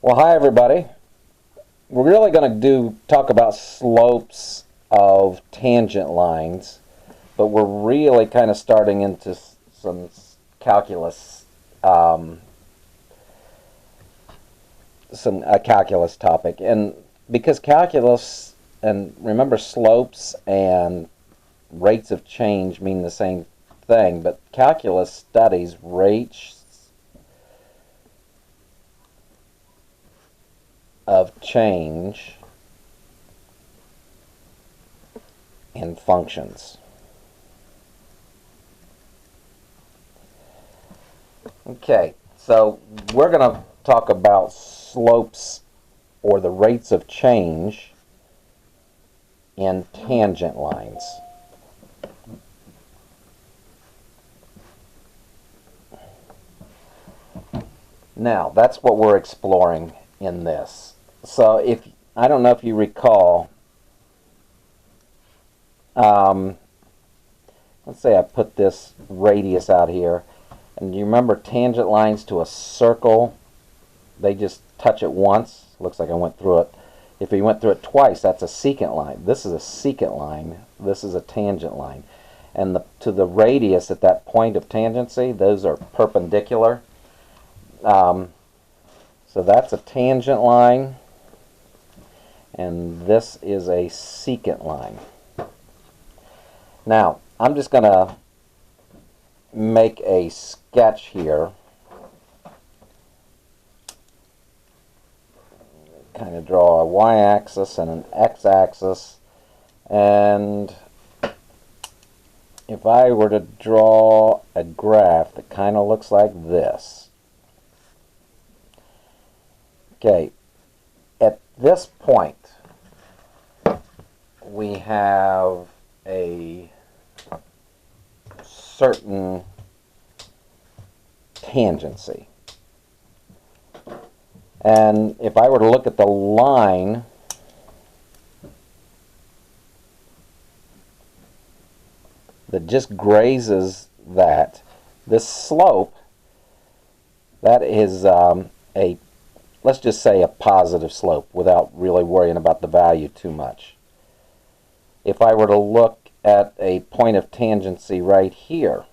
Well, hi everybody. We're really going to talk about slopes of tangent lines, but we're really kind of starting into some calculus, a calculus topic, and because calculus, and remember, slopes and rates of change mean the same thing, but calculus studies rates of change in functions. Okay, so we're going to talk about slopes or the rates of change in tangent lines. Now, that's what we're exploring in this. So I don't know if you recall, let's say I put this radius out here, and you remember tangent lines to a circle, they just touch it once. Looks like I went through it. If you went through it twice, that's a secant line. This is a secant line. This is a tangent line. And to the radius at that point of tangency, those are perpendicular. So that's a tangent line, and this is a secant line. Now, I'm just going to make a sketch here. Kind of draw a y-axis and an x-axis, and if I were to draw a graph that kind of looks like this. Okay, at this point, we have a certain tangency. And if I were to look at the line that just grazes that, this slope, that is let's just say a positive slope without really worrying about the value too much. If I were to look at a point of tangency right here,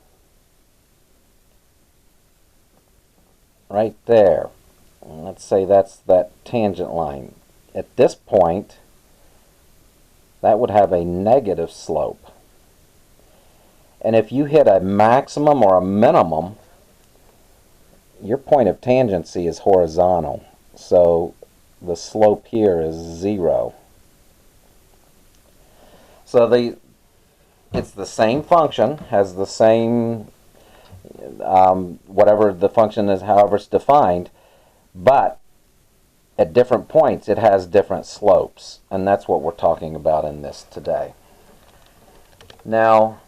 right there, let's say that's that tangent line. At this point, that would have a negative slope. And if you hit a maximum or a minimum, your point of tangency is horizontal. So the slope here is 0. So it's the same function, has the same, whatever the function is, however it's defined, but at different points it has different slopes, and that's what we're talking about in this today. Now,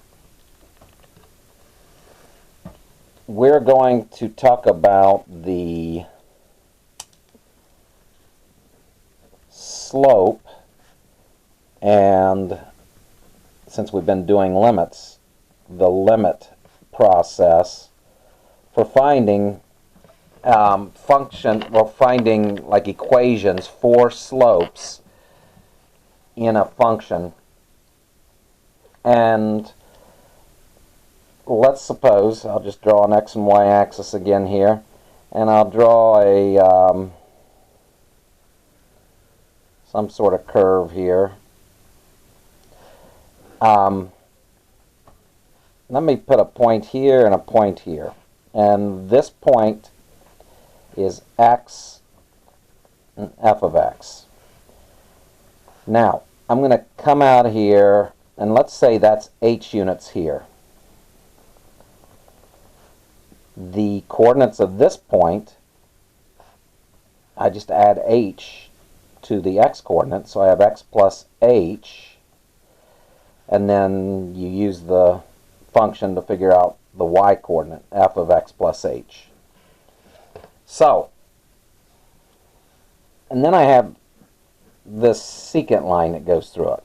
we're going to talk about the slope, and since we've been doing limits, the limit process for finding finding like equations for slopes in a function. And let's suppose I'll just draw an x and y axis again here, and I'll draw a some sort of curve here. Let me put a point here and a point here, and this point is x and f of x. Now, I'm going to come out here, and let's say that's h units here. The coordinates of this point, I just add h to the x coordinate, so I have x plus h, and then you use the function to figure out the y coordinate, f of x plus h. So, and then I have this secant line that goes through it.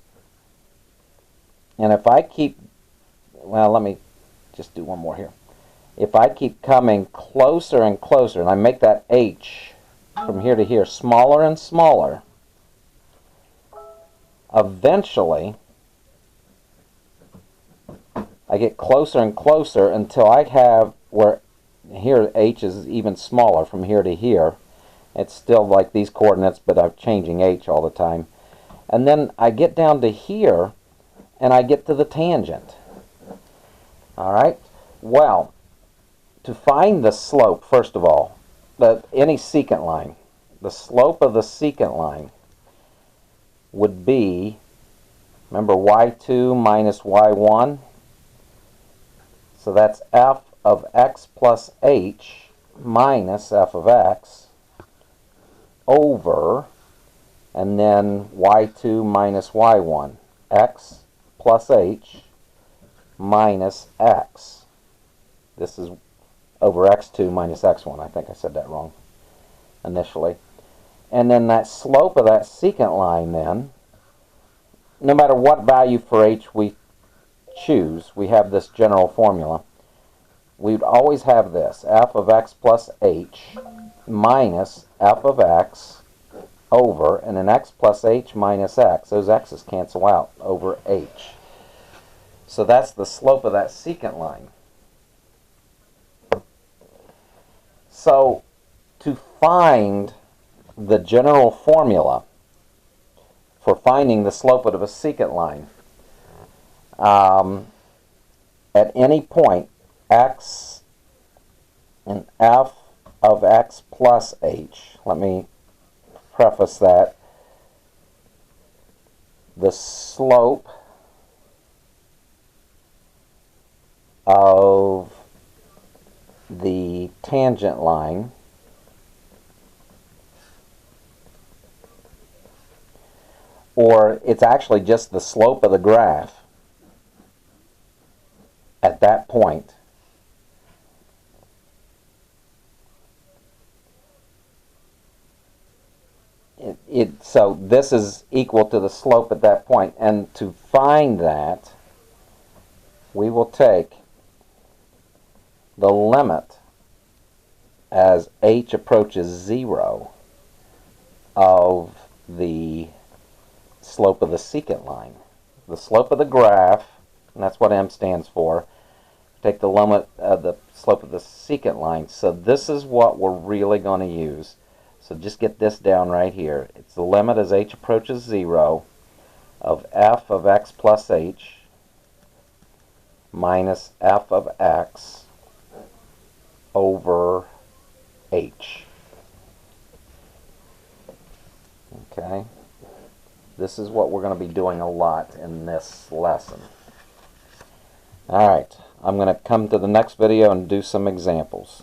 And if I keep, well, let me just do one more here. If I keep coming closer and closer, and I make that h from here to here smaller and smaller, eventually I get closer and closer until I have where here h is even smaller from here to here. It's still like these coordinates, but I'm changing h all the time. And then I get down to here and I get to the tangent. Alright? Well, to find the slope, first of all, any secant line, the slope of the secant line would be, remember, y2 minus y1? So that's f of x plus h minus f of x over, and then y2 minus y1, x plus h minus x. This is over x2 minus x1. I think I said that wrong initially. And then that slope of that secant line then, no matter what value for h we choose, we have this general formula. We'd always have this, f of x plus h minus f of x over, and then x plus h minus x. Those x's cancel out over h. So that's the slope of that secant line. So to find the general formula for finding the slope of a secant line, at any point x and f of x plus h, let me preface that, the slope of the tangent line or it's actually just the slope of the graph at that point, so this is equal to the slope at that point, and to find that we will take the limit as h approaches 0 of the slope of the secant line. The slope of the graph, and that's what m stands for, take the limit of the slope of the secant line. So this is what we're really going to use. So just get this down right here. It's the limit as h approaches 0 of f of x plus h minus f of x over h. Okay? This is what we're going to be doing a lot in this lesson. Alright, I'm going to come to the next video and do some examples.